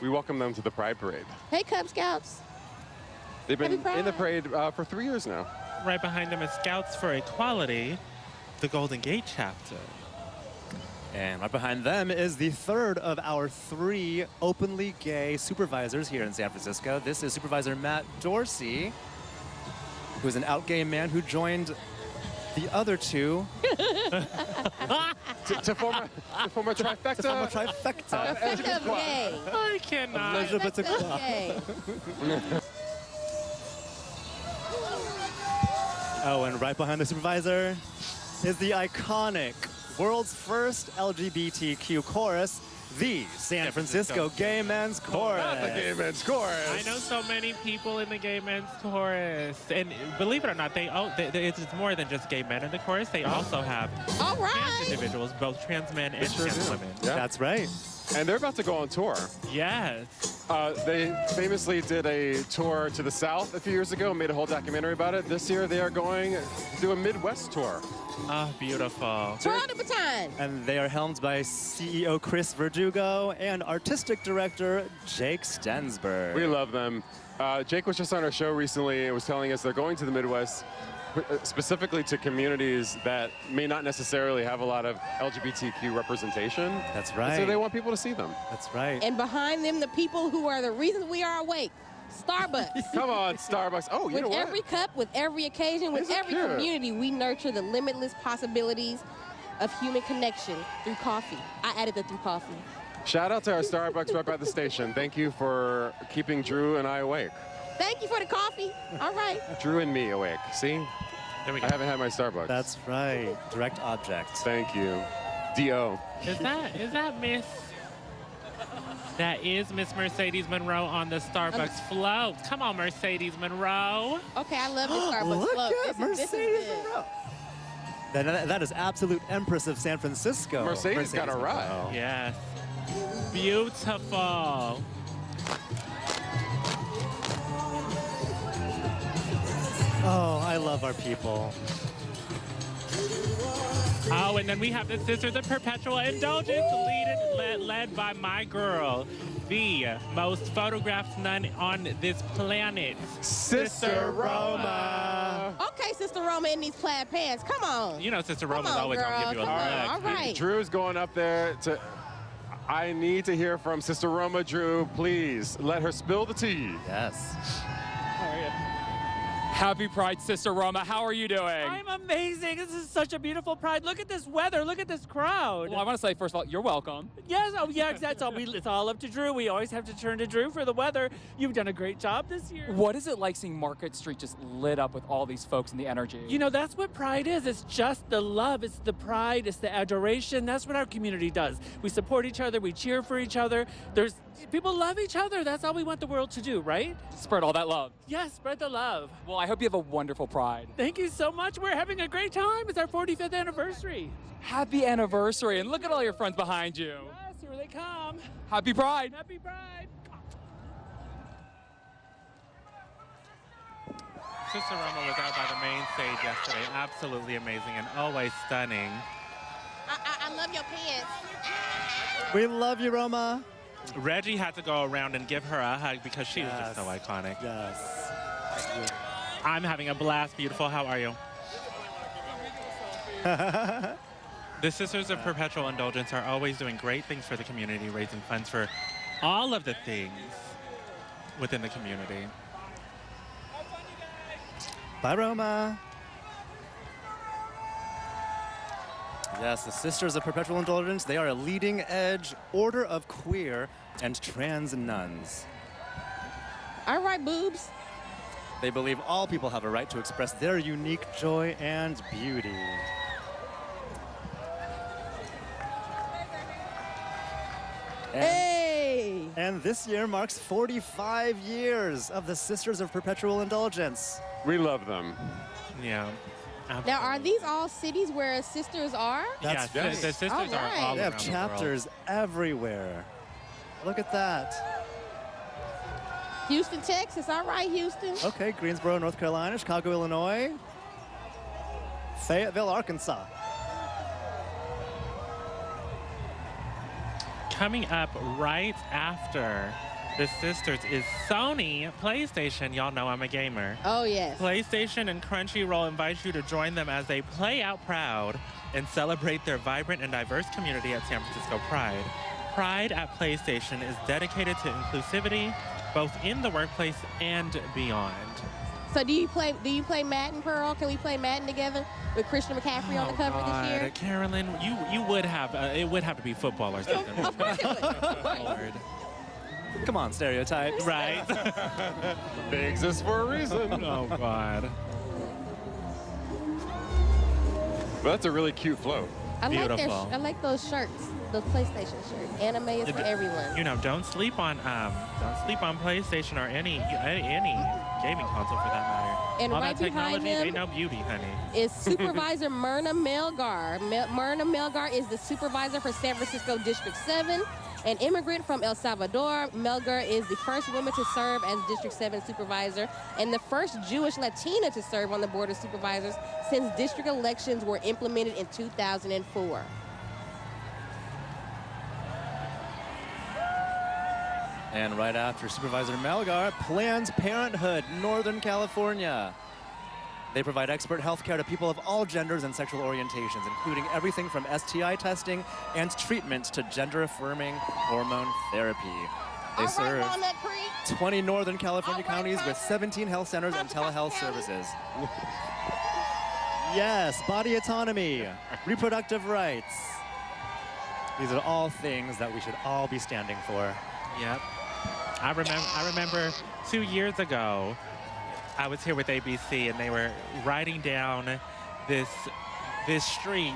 We welcome them to the Pride Parade. Hey, Cub Scouts. They've been Happy in the Pride. parade for 3 years now. Right behind them is Scouts for Equality, the Golden Gate chapter. And right behind them is the third of our 3 openly gay supervisors here in San Francisco. This is Supervisor Matt Dorsey, who's an out gay man who joined the other 2 to form a trifecta. To form a trifecta. Trifecta of gay. I cannot. Elizabeth Trifecta of gay. Oh, and right behind the supervisor is the iconic world's first LGBTQ chorus, the San Francisco Gay Men's Chorus. Not the Gay Men's Chorus. I know so many people in the Gay Men's Chorus. And believe it or not, it's more than just gay men in the chorus. They also have All right. trans individuals, both trans men and trans women. Yeah. That's right. And they're about to go on tour. Yes. They famously did a tour to the South a few years ago and made a whole documentary about it. This year they are going to do a Midwest tour. Oh, beautiful. Twirl the baton. And they are helmed by CEO Chris Verdugo and Artistic Director Jake Stensberg. We love them. Jake was just on our show recently and was telling us they're going to the Midwest specifically to communities that may not necessarily have a lot of LGBTQ representation. That's right. And so they want people to see them. That's right. And behind them, the people who are the reason we are awake. Starbucks. Come on, Starbucks. Oh, you know With what? every cup, with every occasion, with These are every cute. community, we nurture the limitless possibilities of human connection through coffee. I added the through coffee. Shout out to our Starbucks rep at the station. Thank you for keeping Drew and I awake. Thank you for the coffee. All right. Drew and me awake. See? There we go. I haven't had my Starbucks. That's right. Direct objects. Thank you. D.O. Is that Miss? That is Miss Mercedes Monroe on the Starbucks float. Come on, Mercedes Monroe. Okay, I love this Starbucks Look float. at This is Mercedes good. Monroe. That is absolute Empress of San Francisco. Mercedes got a ride. Monroe. Yes. Beautiful. Oh, I love our people. Oh, and then we have the Sisters of Perpetual Indulgence, led by my girl, the most photographed nun on this planet, Sister Roma. Okay, Sister Roma in these plaid pants. Come on. You know Sister Roma's always going to give you a hug. All right. Drew's going up there to... I need to hear from Sister Roma. Drew, please let her spill the tea. Yes. How are you? Happy Pride, Sister Roma. How are you doing? I'm amazing. This is such a beautiful Pride. Look at this weather. Look at this crowd. Well, I want to say, first of all, you're welcome. Yes. Oh, yeah. That's all. It's all up to Drew. We always have to turn to Drew for the weather. You've done a great job this year. What is it like seeing Market Street just lit up with all these folks and the energy? You know, that's what Pride is. It's just the love. It's the pride. It's the adoration. That's what our community does. We support each other. We cheer for each other. People love each other. That's all we want the world to do, right? Spread all that love. Yes, spread the love. Well, I hope you have a wonderful Pride. Thank you so much. We're having a great time. It's our 45th anniversary. Happy anniversary. And look at all your friends behind you. Yes, here they come. Happy Pride. Happy Pride. Sister Roma was out by the main stage yesterday. Absolutely amazing and always stunning. I love your pants. We love you, Roma. Reggie had to go around and give her a hug because she was just so iconic. Yes. I'm having a blast, beautiful. How are you? The Sisters of Perpetual Indulgence are always doing great things for the community, raising funds for all of the things within the community. Bye, Roma. Yes, the Sisters of Perpetual Indulgence, they are a leading-edge order of queer and trans nuns. All right, boobs. They believe all people have a right to express their unique joy and beauty. Hey! And this year marks 45 years of the Sisters of Perpetual Indulgence. We love them. Yeah. Absolutely. Now, are these all cities where sisters are? That's the sisters are all They have around chapters the world. everywhere. Look at that. Houston, Texas. All right, Houston. Okay, Greensboro, North Carolina, Chicago, Illinois, Fayetteville, Arkansas. Coming up right after the sisters is Sony PlayStation. Y'all know I'm a gamer. Oh, yes. PlayStation and Crunchyroll invite you to join them as they play out proud and celebrate their vibrant and diverse community at San Francisco Pride. Pride at PlayStation is dedicated to inclusivity, both in the workplace and beyond. So do you play Madden, Pearl? Can we play Madden together with Christian McCaffrey on the cover this year? Carolyn, you would have, it would have to be football or something. Of course it would. Lord. Come on, stereotypes. Right. They exist for a reason. Oh, God. But that's a really cute float. Beautiful. I like those shirts, those PlayStation shirts. Anime is for everyone. You know, don't sleep on PlayStation or any gaming console for that matter. And all right that technology, behind they them know beauty, honey. is Supervisor Myrna Melgar. Myrna Melgar is the supervisor for San Francisco District 7. An immigrant from El Salvador, Melgar is the first woman to serve as District 7 supervisor and the first Jewish Latina to serve on the Board of Supervisors since district elections were implemented in 2004. And right after Supervisor Melgar, Planned Parenthood, Northern California. They provide expert health care to people of all genders and sexual orientations, including everything from STI testing and treatment to gender-affirming hormone therapy. They serve 20 Northern California counties with 17 health centers and telehealth services. Yes, body autonomy, reproductive rights. These are all things that we should all be standing for. Yep. I remember 2 years ago, I was here with ABC, and they were riding down this street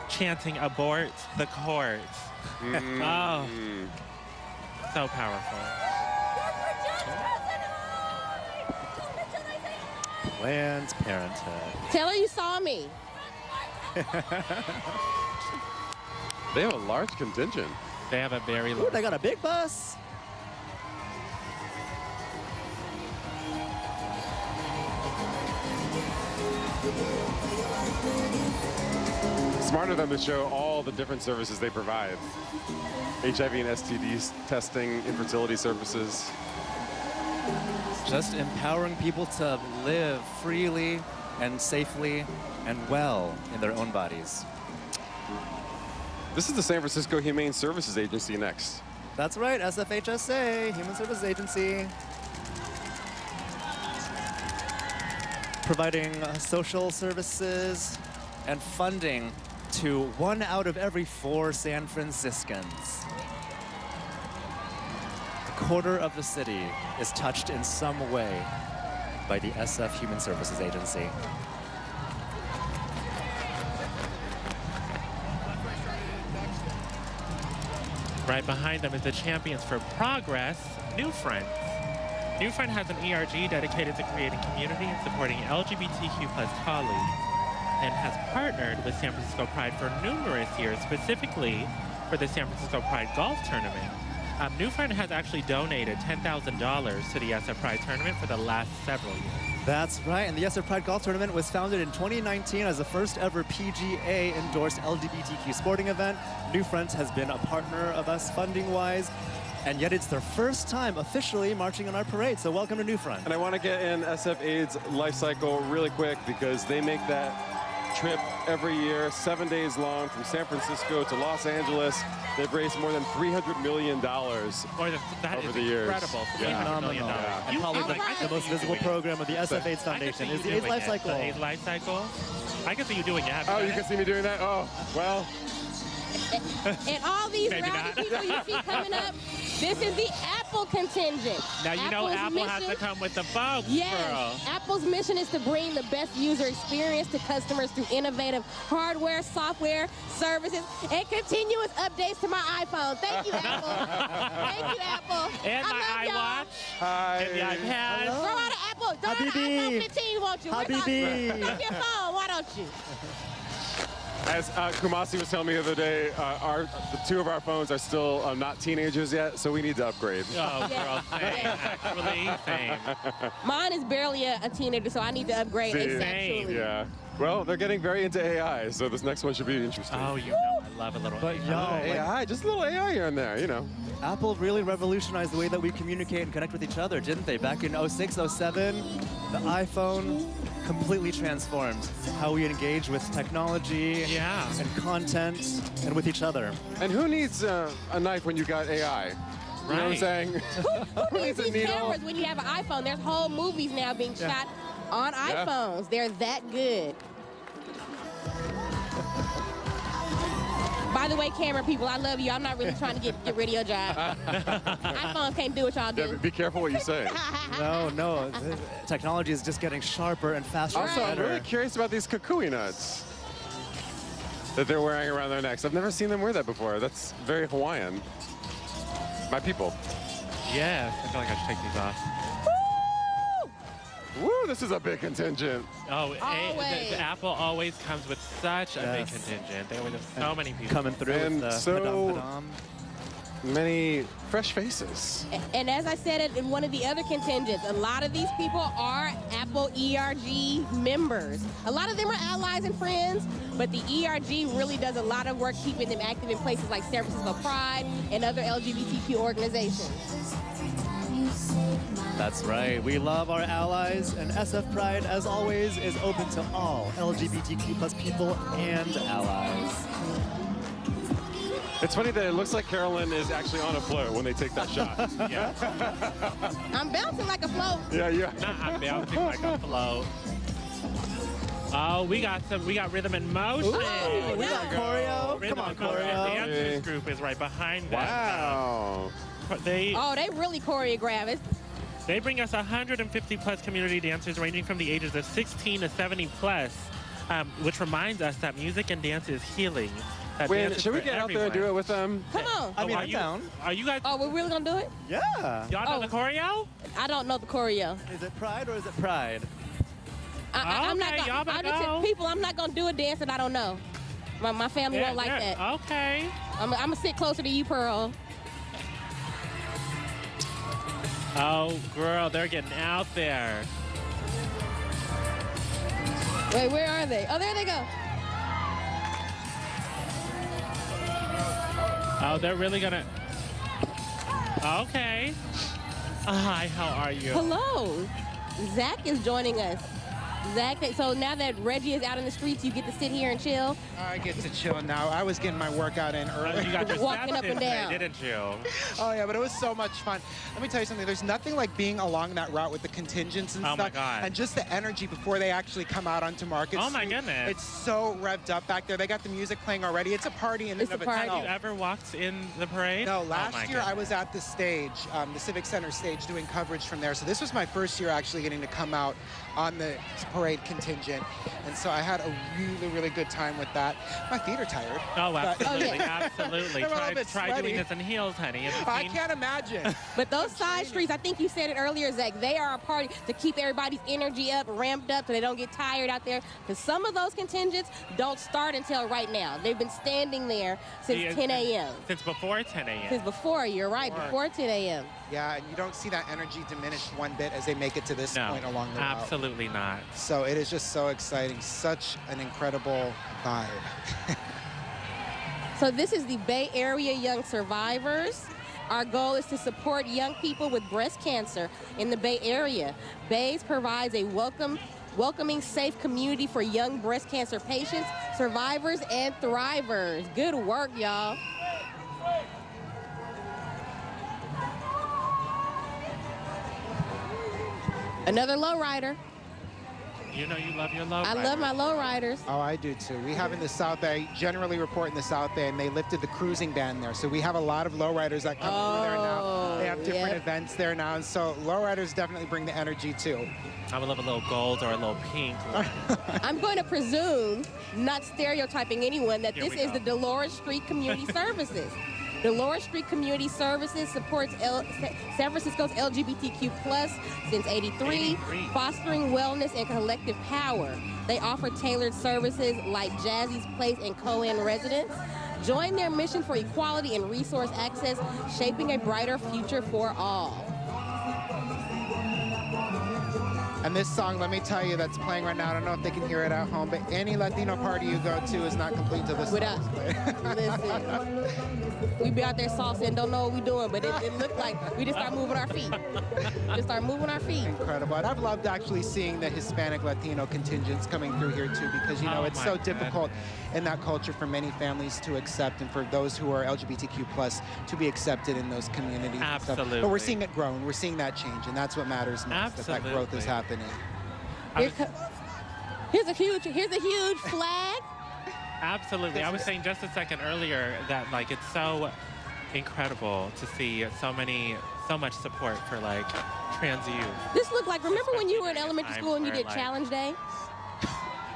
chanting "Abort the court." Oh, so powerful. Planned Parenthood. Tell her you saw me. They have a large contingent. They have a very large. Ooh, they got a big bus. smart of them to show all the different services they provide. HIV and STD testing, infertility services. Just empowering people to live freely and safely and well in their own bodies. This is the San Francisco Humane Services Agency next. That's right, SFHSA, Human Services Agency. Providing social services and funding to 1 out of every 4 San Franciscans. A quarter of the city is touched in some way by the SF Human Services Agency. Right behind them is the Champions for Progress, New Friends. New Friend has an ERG dedicated to creating community and supporting LGBTQ+ colleagues, and has partnered with San Francisco Pride for numerous years, specifically for the San Francisco Pride Golf Tournament. New Friend has actually donated $10,000 to the SF Pride Tournament for the last several years. That's right, and the SF Pride Golf Tournament was founded in 2019 as the first ever PGA-endorsed LGBTQ sporting event. New Friends has been a partner of us funding-wise, and yet it's their first time officially marching on our parade, so welcome to New Friends. And I want to get in SF AIDS life cycle really quick because they make that trip every year, 7 days long, from San Francisco to Los Angeles. They've raised more than $300 million over the years. Incredible. Yeah. $300 million. Yeah. And probably the most visible program of the SF AIDS Foundation is the AIDS Life Cycle. The AIDS Life Cycle. I can see you doing it. Oh, you can see me doing that? Oh, well. And all these rowdy people you see coming up, this is the Apple contingent. Now you know Apple's Apple has to come with the folks, yes, girl. Apple's mission is to bring the best user experience to customers through innovative hardware, software, services, and continuous updates to my iPhone. Thank you, Apple. Thank you, Apple. And my iWatch. Hi. And the iPad. Throw out an Apple. Throw out an iPhone 15, won't you? Habibi. Where's your phone? Why don't you? As Kumasi was telling me the other day, the 2 of our phones are still not teenagers yet, so we need to upgrade. Oh, girl, same. Actually, same. Mine is barely a teenager, so I need to upgrade ASAP. Yeah. Well, they're getting very into AI, so this next one should be interesting. Oh, you know, I love a little AI. AI, just a little AI here and there, you know. Apple really revolutionized the way that we communicate and connect with each other, didn't they? Back in 06, 07, the iPhone completely transformed how we engage with technology and content and with each other. And who needs a knife when you got AI? You know what I'm saying? Who needs these cameras when you have an iPhone? There's whole movies now being shot on iPhones. They're that good. By the way, camera people, I love you. I'm not really trying to get rid of your job. iPhones can't do what y'all do. Yeah, be careful what you say. No. Technology is just getting sharper and faster. Also, I'm really curious about these kukui nuts that they're wearing around their necks. I've never seen them wear that before. That's very Hawaiian. My people. Yes, I feel like I should take these off. Woo, this is a big contingent. Oh, the Apple always comes with such a big contingent. They always have so many people coming through. And with the so many fresh faces. And as I said in one of the other contingents, a lot of these people are Apple ERG members. A lot of them are allies and friends, but the ERG really does a lot of work keeping them active in places like San Francisco Pride and other LGBTQ organizations. That's right. We love our allies, and SF Pride, as always, is open to all LGBTQ+ people and allies. It's funny that it looks like Carolyn is actually on a float when they take that shot. Yeah. I'm bouncing like a float. Yeah. I'm bouncing like a float. Oh, we got rhythm and motion. Ooh, we got choreo. Come on, choreo. The dancers group is right behind them. Wow. They really choreograph it. They bring us 150+ community dancers ranging from the ages of 16 to 70+, which reminds us that music and dance is healing. Wait, should we get out there and do it with them? Come on. I mean, I'm down. Are you guys? Oh, we're really gonna do it? Yeah. Y'all know the choreo? I don't know the choreo. Is it Pride or is it Pride? I'm not gonna, people, I'm not gonna do a dance that I don't know. My family won't like that. Okay. I'm gonna sit closer to you, Pearl. Oh, girl, they're getting out there. Wait, where are they? Oh, there they go. Oh, they're really gonna... Okay. Hi, how are you? Hello. Zach is joining us. Zach, so now that Reggie is out in the streets, you get to sit here and chill? I get to chill now. I was getting my workout in early. You got your Walking steps up in and down. today, didn't you? Oh, yeah, but it was so much fun. Let me tell you something. There's nothing like being along that route with the contingents and Oh, stuff. my God. And just the energy before they actually come out onto Market Oh, my Street. goodness. It's so revved up back there. They got the music playing already. It's a party in and of itself. Have you ever walked in the parade? No, Oh, last my year I goodness. was at the stage, the Civic Center stage, doing coverage from there. So this was my first year actually getting to come out on the parade contingent. And so I had a really, really good time with that. My feet are tired. Oh, but- absolutely, absolutely. They're a little bit Try sweaty. doing this in heels, honey. I can't imagine. But those side streets, I think you said it earlier, Zach, they are a party to keep everybody's energy up, ramped up, so they don't get tired out there. Because some of those contingents don't start until right now. They've been standing there since 10 a.m. Since before 10 a.m. Since before, you're right, before 10 a.m. Yeah, and you don't see that energy diminished one bit as they make it to this No, point along the route. absolutely not. So it is just so exciting. Such an incredible vibe. So this is the Bay Area Young Survivors. Our goal is to support young people with breast cancer in the Bay Area. Bays provides a welcoming, safe community for young breast cancer patients, survivors, and thrivers. Good work, y'all. Another lowrider. You know you love your lowrider. I love my lowriders. Oh, I do too. We have in the South Bay, generally report in the South Bay, and they lifted the cruising ban there. So we have a lot of lowriders that come through there now. They have different events there now. And so lowriders definitely bring the energy too. I would love a little gold or a little pink one. I'm going to presume, not stereotyping anyone, that Here this we is go. the Dolores Street Community Services. Dolores Street Community Services supports San Francisco's LGBTQ+ since '83, fostering wellness and collective power. They offer tailored services like Jazzy's Place and Cohen Residence. Join their mission for equality and resource access, shaping a brighter future for all. And this song, let me tell you, that's playing right now. I don't know if they can hear it at home, but any Latino party you go to is not complete till this song is played. Listen, we be out there salsa and don't know what we doing, but it looked like we just start moving our feet. Just start moving our feet. Incredible. And I've loved actually seeing the Hispanic Latino contingents coming through here too, because you know it's so difficult in that culture for many families to accept, and for those who are LGBTQ+ to be accepted in those communities. Absolutely. And stuff. But we're seeing it grow, and we're seeing that change, and that's what matters most. That growth is happening. Here's a huge flag. Absolutely. I was saying just a second earlier that like it's so incredible to see so much support for like trans youth. This looked like, remember when you were in elementary Time school and you where, did like, Challenge Day?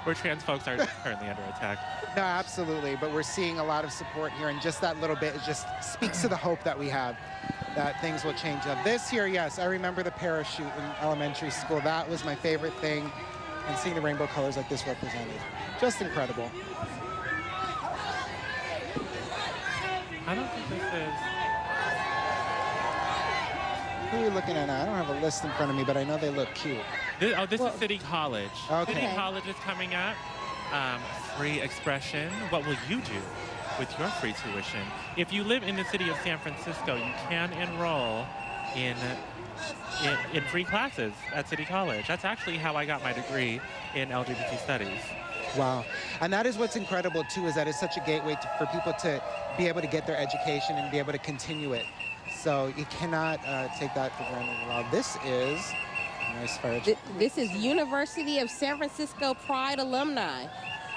Where trans folks are currently under attack. No, absolutely. But we're seeing a lot of support here, and just that little bit just speaks to the hope that we have that things will change up. This here, yes, I remember the parachute in elementary school. That was my favorite thing, and seeing the rainbow colors like this represented. Just incredible. I don't think this is... Who are you looking at now? I don't have a list in front of me, but I know they look cute. This is City College. Okay. City College is coming up. Free expression. What will you do with your free tuition? If you live in the city of San Francisco, you can enroll in free classes at City College. That's actually how I got my degree in LGBT studies. Wow. And that is what's incredible, too, is that it's such a gateway for people to be able to get their education and be able to continue it. So you cannot take that for granted at all. This is a nice fire. This is University of San Francisco Pride alumni.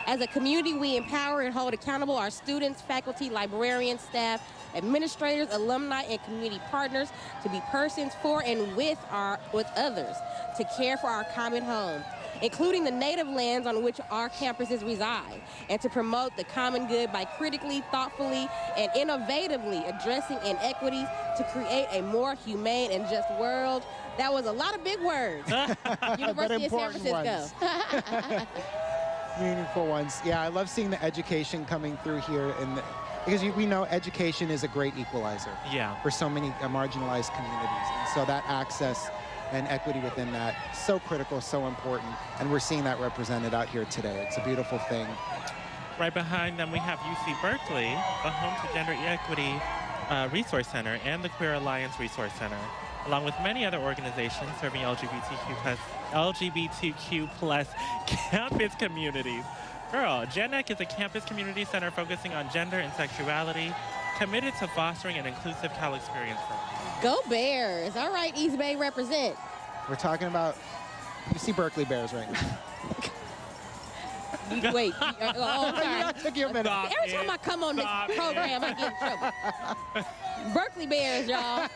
As a community, we empower and hold accountable our students, faculty, librarians, staff, administrators, alumni, and community partners to be persons for and with others, to care for our common home, including the native lands on which our campuses reside, and to promote the common good by critically, thoughtfully, and innovatively addressing inequities to create a more humane and just world. That was a lot of big words. University of San Francisco. Meaningful ones. Yeah, I love seeing the education coming through here, because we know education is a great equalizer for so many marginalized communities. And so that access and equity within that, so critical, so important. And we're seeing that represented out here today. It's a beautiful thing. Right behind them, we have UC Berkeley, the home to Gender Equity Resource Center and the Queer Alliance Resource Center, along with many other organizations serving LGBTQ plus campus communities. Girl, GenEC is a campus community center focusing on gender and sexuality, committed to fostering an inclusive Cal experience for all. Go Bears. All right, East Bay represent. We're talking about UC Berkeley Bears right now. Wait. Oh, sorry. It took you a minute. Every time I come on this program, I get in trouble. Berkeley Bears, y'all.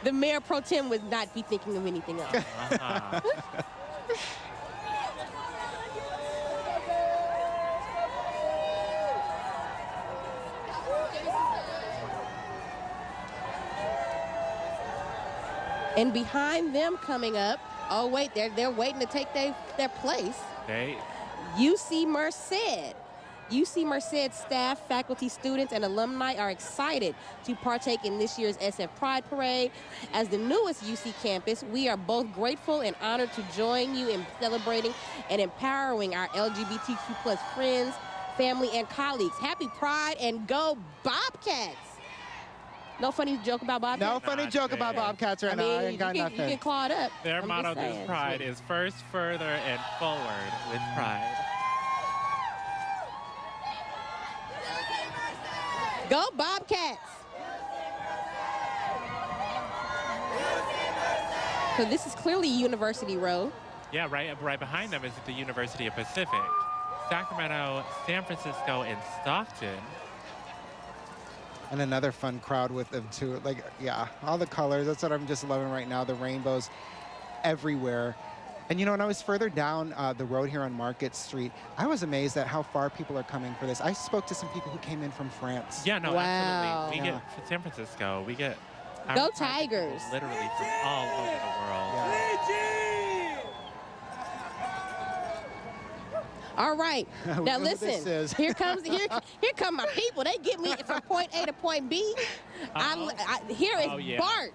The mayor pro tem would not be thinking of anything else. And behind them coming up, oh wait, they're waiting to take their place. UC Merced. UC Merced staff, faculty, students, and alumni are excited to partake in this year's SF Pride Parade. As the newest UC campus, we are both grateful and honored to join you in celebrating and empowering our LGBTQ plus friends, family, and colleagues. Happy Pride and go Bobcats! No funny joke about Bobcats? No funny joke about Bobcats right now. I ain't got nothing. You can claw it up. Their motto this Pride is first, further, and forward with pride. Go Bobcats! So this is clearly University Row. Yeah, right behind them is the University of Pacific. Sacramento, San Francisco, and Stockton. And another fun crowd with them too. Like, yeah, all the colors. That's what I'm just loving right now. The rainbows everywhere. And you know, when I was further down the road here on Market Street, I was amazed at how far people are coming for this. I spoke to some people who came in from France. Yeah, no, Wow. absolutely. We get from San Francisco. We get Go Tigers! literally from all over the world. All right. Now listen. Here come my people. They get me from point A to point B. Here is BART.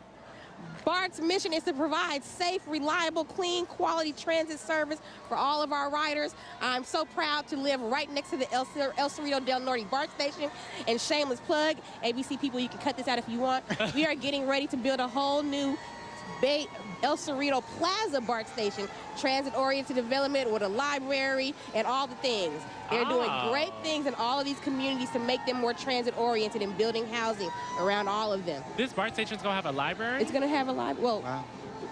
BART's mission is to provide safe, reliable, clean, quality transit service for all of our riders. I'm so proud to live right next to the El Cerrito Del Norte BART station. And shameless plug, ABC people, you can cut this out if you want. We are getting ready to build a whole new El Cerrito Plaza BART station, transit-oriented development with a library and all the things. They're doing great things in all of these communities to make them more transit-oriented and building housing around all of them. This BART station's gonna have a library? It's gonna have a library. Well,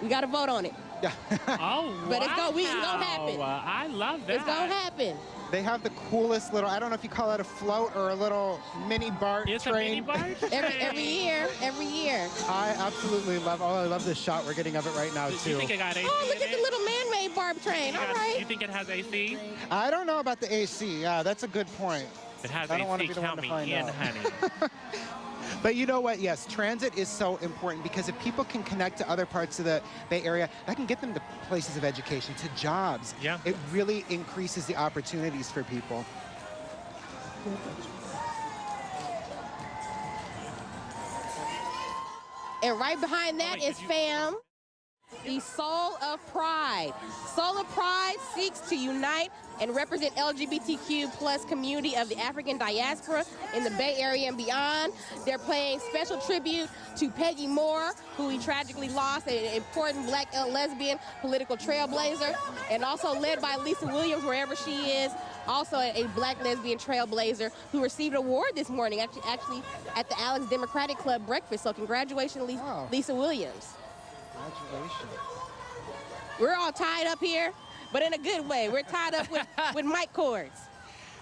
we gotta vote on it. Yeah. But it's gonna happen. I love that. It's gonna happen. They have the coolest little, I don't know if you call it a float or a little mini BART train. It's a mini BART every year. I absolutely love, I love this shot we're getting of it right now, too. You think it got AC look at the little man-made BART train. All right. You think it has AC? I don't know about the AC. Yeah, that's a good point. It has I don't want to AC, be the one count to me find in, out. honey. But you know what? Yes, transit is so important because if people can connect to other parts of the Bay Area, that can get them to places of education, to jobs. Yeah. It really increases the opportunities for people. And right behind that is FAM, the Soul of Pride. Soul of Pride seeks to unite and represent LGBTQ plus community of the African diaspora in the Bay Area and beyond. They're paying special tribute to Peggy Moore, who we tragically lost, an important black lesbian political trailblazer, and also led by Lisa Williams, wherever she is, also a black lesbian trailblazer who received an award this morning, actually at the Alex Democratic Club breakfast. So congratulations, Lisa Williams. Congratulations. We're all tied up here, but in a good way. We're tied up with mic cords.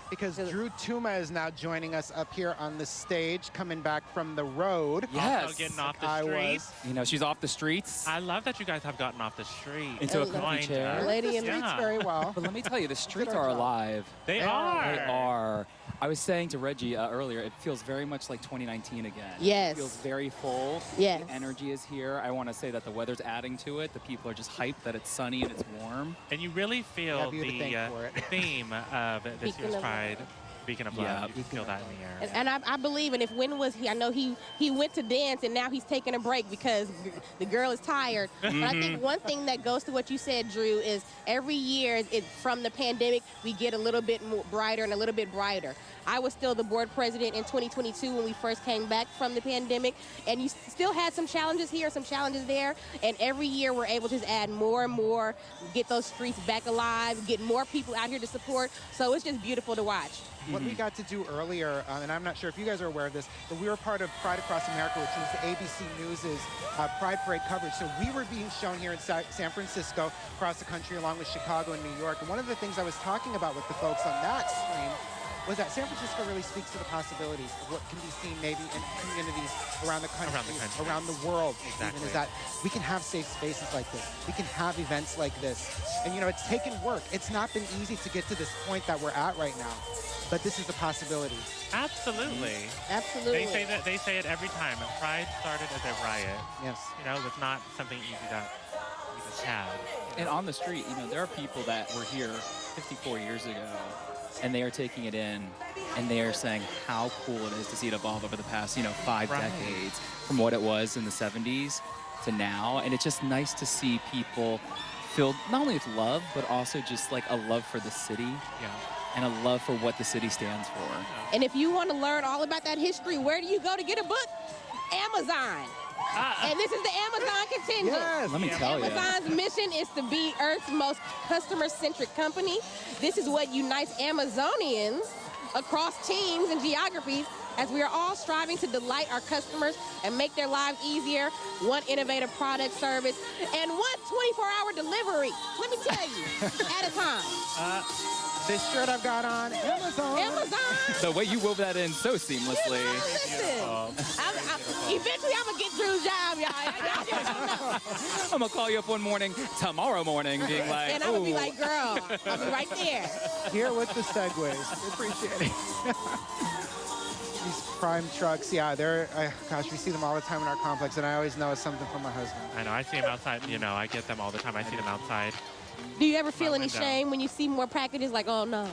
Because Drew Tuma is now joining us up here on the stage, coming back from the road. Yes. Also getting off the streets. You know, she's off the streets. I love that you guys have gotten off the street. Into a comfy chair. Lady in the streets very well. But let me tell you, the streets are alive. They are. They are. I was saying to Reggie earlier, it feels very much like 2019 again. Yes. It feels very full. Yes. The energy is here. I want to say that the weather's adding to it. The people are just hyped that it's sunny and it's warm. And you really feel the theme of this year's Pride Speaking of love, you can feel that in the air. And I believe, and if Win was here, I know he went to dance and now he's taking a break because the girl is tired. But I think one thing that goes to what you said, Drew, is every year from the pandemic, we get a little bit more brighter and a little bit brighter. I was still the board president in 2022 when we first came back from the pandemic, and you still had some challenges here, some challenges there, and every year we're able to add more and more, get those streets back alive, get more people out here to support, so it's just beautiful to watch. What we got to do earlier, and I'm not sure if you guys are aware of this, but we were part of Pride Across America, which was the ABC News' Pride Parade coverage. So we were being shown here in San Francisco, across the country, along with Chicago and New York. And one of the things I was talking about with the folks on that stream was that San Francisco really speaks to the possibilities of what can be seen maybe in communities around the country, around the world. Exactly. Even, is that we can have safe spaces like this. We can have events like this. And, you know, it's taken work. It's not been easy to get to this point that we're at right now. But this is the possibility. Absolutely. Absolutely. They say it every time. Pride started as a riot. Yes. You know, it was not something easy that we just had. And on the street, you know, there are people that were here 54 years ago, and they are taking it in, and they are saying how cool it is to see it evolve over the past, you know, 5 decades from what it was in the 70s to now. And it's just nice to see people filled not only with love, but also just like a love for the city. Yeah. And a love for what the city stands for. And if you want to learn all about that history, where do you go to get a book? Amazon. And this is the Amazon contingent. Yes. Let me tell you. Amazon's mission is to be Earth's most customer-centric company. This is what unites Amazonians across teams and geographies as we are all striving to delight our customers and make their lives easier, one innovative product, service, and one 24-hour delivery. Let me tell you, at a time. This shirt I've got on, Amazon. Amazon. The way you wove that in so seamlessly. Eventually, I'm going to get Drew's job, y'all. I'm going to call you up one morning, tomorrow morning, being like, and I'm going to be like, girl, I'll be right there. Here with the segues. Appreciate it. These prime trucks, yeah, they're, gosh, we see them all the time in our complex, and I always know it's something from my husband. I know, I see them outside, you know, I get them all the time. I see them outside. Do you ever feel any shame when you see more packages like, oh no?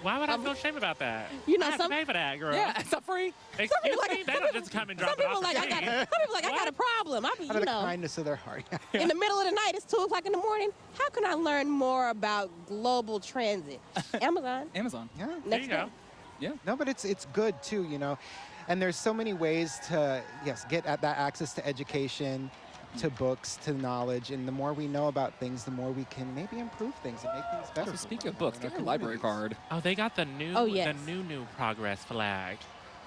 Why would I feel shame about that? You know, I have to pay for that, girl. Yeah, it's not free. Excuse me? They don't just come and drop it off the Some people like, I got a problem. I mean, Out of the kindness of their heart. In the middle of the night, it's 2 o'clock in the morning. How can I learn more about global transit? Amazon. Amazon. Yeah. There you go. Yeah. No, but it's good too, you know. And there's so many ways to, yes, get at that access to education, to books, to knowledge, and the more we know about things, the more we can maybe improve things and make things better. Also, speaking of books, get your library card. Oh, they got the new, the new progress flag.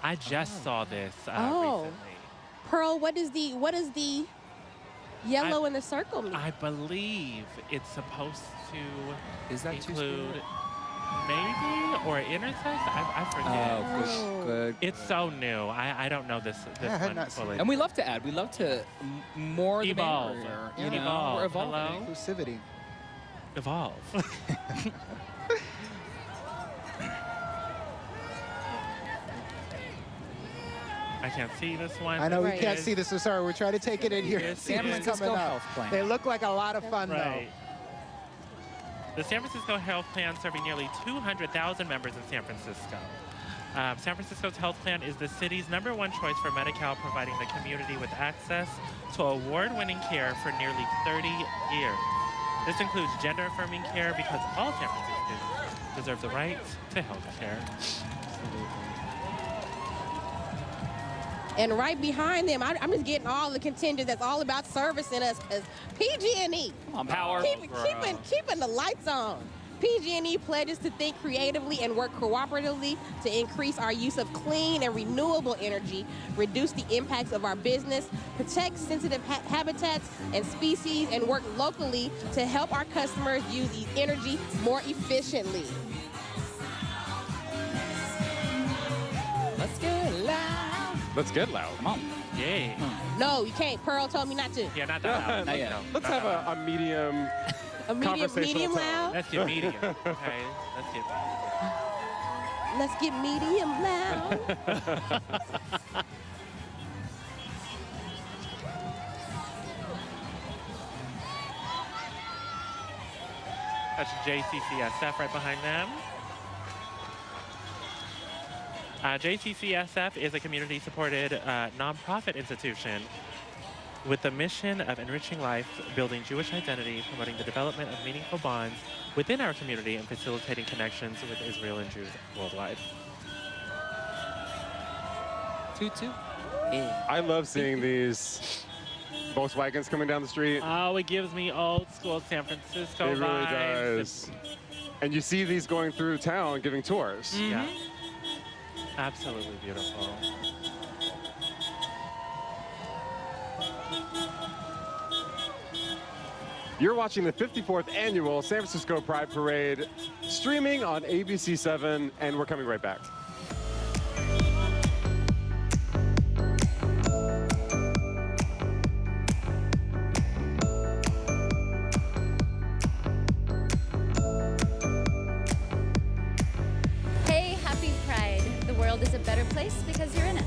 I just saw this recently. Pearl, what is the yellow in the circle mean? I believe it's supposed to include maybe or intersect. I forget. Oh, good. It's so new. I don't know this one fully. And we love to add. We love to more evolve. The merrier, you know? Evolve. We're evolving. Hello? Inclusivity. Evolve. I can't see this one. I know we can't see this, so sorry. We're trying to take it in here. San Francisco Health Plan. They look like a lot of fun, though. The San Francisco Health Plan serving nearly 200,000 members in San Francisco. San Francisco's health plan is the city's #1 choice for Medi-Cal, providing the community with access to award-winning care for nearly 30 years. This includes gender-affirming care because all San Franciscans deserve the right to health care. And right behind them, I'm just getting all the contingent that's all about servicing us, because PG&E. Power. Keeping the lights on. PG&E pledges to think creatively and work cooperatively to increase our use of clean and renewable energy, reduce the impacts of our business, protect sensitive habitats and species, and work locally to help our customers use energy more efficiently. Let's get loud. Let's get loud. Come on. Yeah. No, you can't. Pearl told me not to. Yeah, not that loud. Not yet. Let's have a medium medium loud? Let's get medium. Okay, let's get medium. Let's get medium loud. That's JCCSF right behind them. JCCSF is a community-supported nonprofit institution with the mission of enriching life, building Jewish identity, promoting the development of meaningful bonds within our community, and facilitating connections with Israel and Jews worldwide. Toot. I love seeing these Volkswagens coming down the street. Oh, it gives me old school San Francisco It really vibes. does. And you see these going through town giving tours. Mm-hmm. Yeah. Absolutely beautiful. You're watching the 54th annual San Francisco Pride Parade, streaming on ABC7, and we're coming right back. Hey, happy Pride. The world is a better place because you're in it.